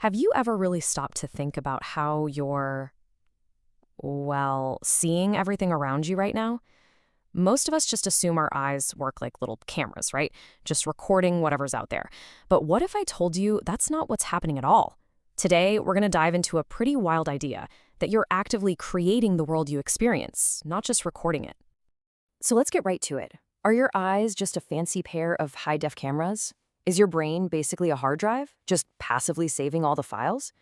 Have you ever really stopped to think about how you're, well, seeing everything around you right now? Most of us just assume our eyes work like little cameras, right? Just recording whatever's out there. But what if I told you that's not what's happening at all? Today, we're going to dive into a pretty wild idea that you're actively creating the world you experience, not just recording it. So let's get right to it. Are your eyes just a fancy pair of high-def cameras? Is your brain basically a hard drive, just passively saving all the files?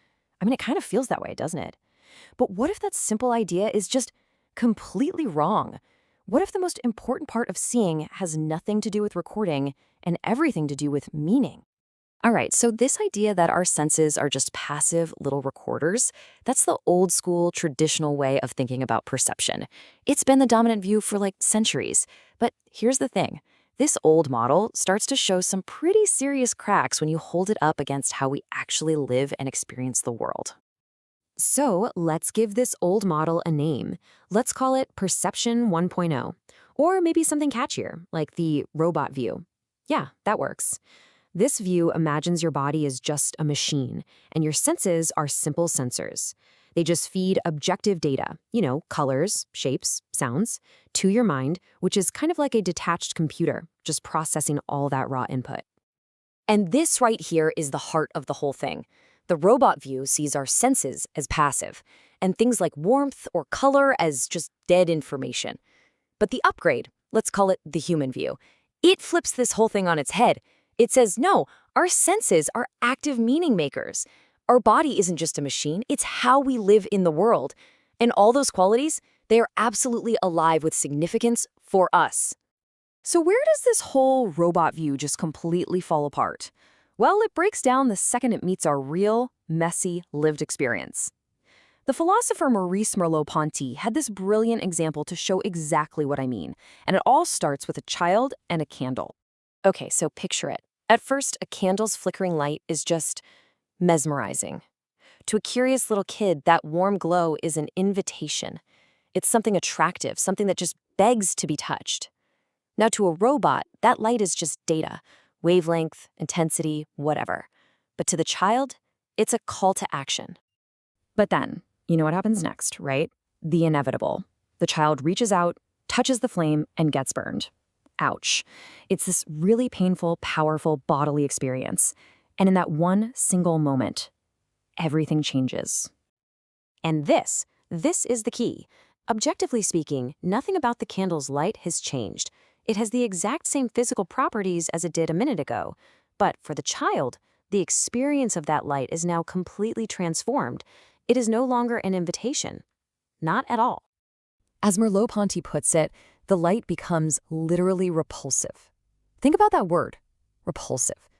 I mean, it kind of feels that way, doesn't it? But what if that simple idea is just completely wrong? What if the most important part of seeing has nothing to do with recording and everything to do with meaning? All right, so this idea that our senses are just passive little recorders, that's the old school traditional way of thinking about perception. It's been the dominant view for like centuries. But here's the thing. This old model starts to show some pretty serious cracks when you hold it up against how we actually live and experience the world. So let's give this old model a name. Let's call it Perception 1.0, or maybe something catchier, like the robot view. Yeah, that works. This view imagines your body is just a machine, and your senses are simple sensors. They just feed objective data, colors, shapes, sounds, to your mind, which is kind of like a detached computer, just processing all that raw input. And this right here is the heart of the whole thing. The robot view sees our senses as passive, and things like warmth or color as just dead information. But the upgrade, let's call it the human view, it flips this whole thing on its head. It says, no, our senses are active meaning makers. Our body isn't just a machine, it's how we live in the world. And all those qualities, they are absolutely alive with significance for us. So where does this whole robot view just completely fall apart? Well, it breaks down the second it meets our real, messy, lived experience. The philosopher Maurice Merleau-Ponty had this brilliant example to show exactly what I mean, and it all starts with a child and a candle. Okay, so picture it. At first, a candle's flickering light is just mesmerizing. To a curious little kid, that warm glow is an invitation. It's something attractive, something that just begs to be touched. Now, to a robot, that light is just data, wavelength, intensity, whatever. But to the child, it's a call to action. But then, you know what happens next, right? The inevitable. The child reaches out, touches the flame, and gets burned. Ouch. It's this really painful, powerful bodily experience. And in that one single moment, everything changes. And this is the key. Objectively speaking, nothing about the candle's light has changed. It has the exact same physical properties as it did a minute ago. But for the child, the experience of that light is now completely transformed. It is no longer an invitation. Not at all. As Merleau-Ponty puts it, the light becomes literally repulsive. Think about that word, repulsive.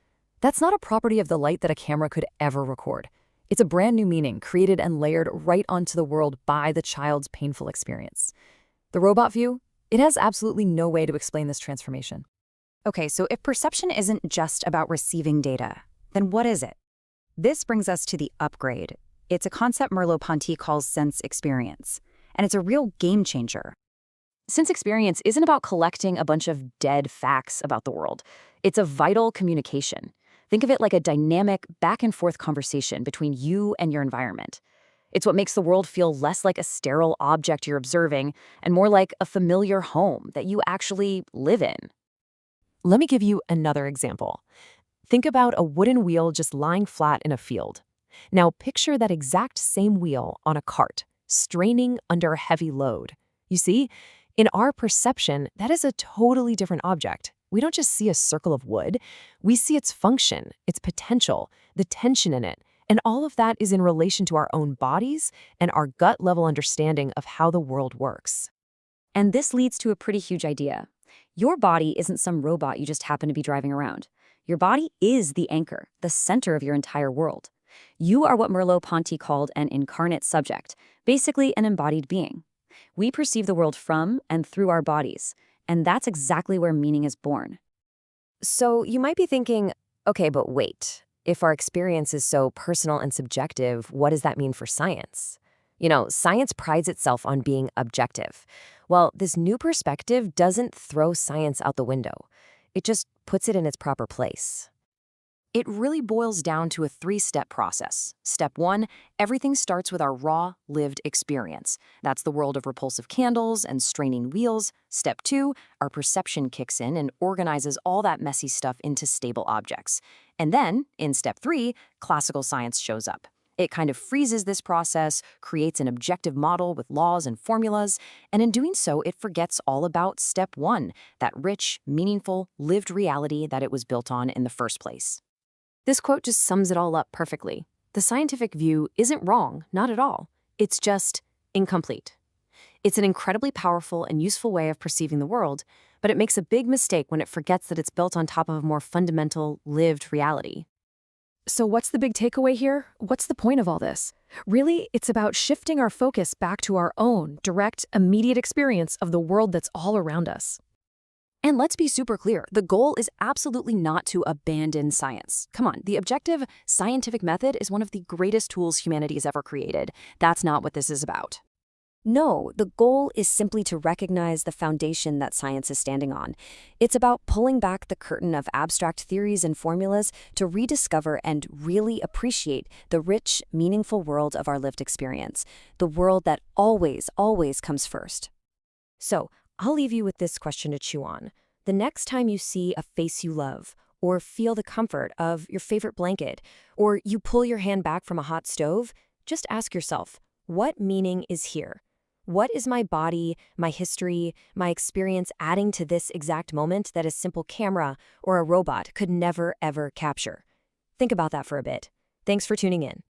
That's not a property of the light that a camera could ever record. It's a brand new meaning created and layered right onto the world by the child's painful experience. The robot view, it has absolutely no way to explain this transformation. Okay, so if perception isn't just about receiving data, then what is it? This brings us to the upgrade. It's a concept Merleau-Ponty calls sense experience, and it's a real game changer. Sense experience isn't about collecting a bunch of dead facts about the world. It's a vital communication. Think of it like a dynamic back-and-forth conversation between you and your environment. It's what makes the world feel less like a sterile object you're observing and more like a familiar home that you actually live in. Let me give you another example. Think about a wooden wheel just lying flat in a field. Now picture that exact same wheel on a cart, straining under a heavy load. You see, in our perception, that is a totally different object. We don't just see a circle of wood. We see its function, its potential, the tension in it. And all of that is in relation to our own bodies and our gut-level understanding of how the world works. And this leads to a pretty huge idea. Your body isn't some robot you just happen to be driving around. Your body is the anchor, the center of your entire world. You are what Merleau-Ponty called an incarnate subject, basically an embodied being. We perceive the world from and through our bodies, and that's exactly where meaning is born. So you might be thinking, okay, but wait. If our experience is so personal and subjective, what does that mean for science? Science prides itself on being objective. Well, this new perspective doesn't throw science out the window. It just puts it in its proper place. It really boils down to a three-step process. Step 1, everything starts with our raw, lived experience. That's the world of repulsive candles and straining wheels. Step 2, our perception kicks in and organizes all that messy stuff into stable objects. And then, in Step 3, classical science shows up. It kind of freezes this process, creates an objective model with laws and formulas, and in doing so, it forgets all about Step 1, that rich, meaningful, lived reality that it was built on in the first place. This quote just sums it all up perfectly. The scientific view isn't wrong, not at all. It's just incomplete. It's an incredibly powerful and useful way of perceiving the world, but it makes a big mistake when it forgets that it's built on top of a more fundamental, lived reality. So what's the big takeaway here? What's the point of all this? Really, it's about shifting our focus back to our own direct, immediate experience of the world that's all around us. And let's be super clear, the goal is absolutely not to abandon science. Come on, the objective scientific method is one of the greatest tools humanity has ever created. That's not what this is about. No, the goal is simply to recognize the foundation that science is standing on. It's about pulling back the curtain of abstract theories and formulas to rediscover and really appreciate the rich, meaningful world of our lived experience, the world that always, always comes first. So, I'll leave you with this question to chew on. The next time you see a face you love, or feel the comfort of your favorite blanket, or you pull your hand back from a hot stove, just ask yourself, what meaning is here? What is my body, my history, my experience adding to this exact moment that a simple camera or a robot could never, ever capture? Think about that for a bit. Thanks for tuning in.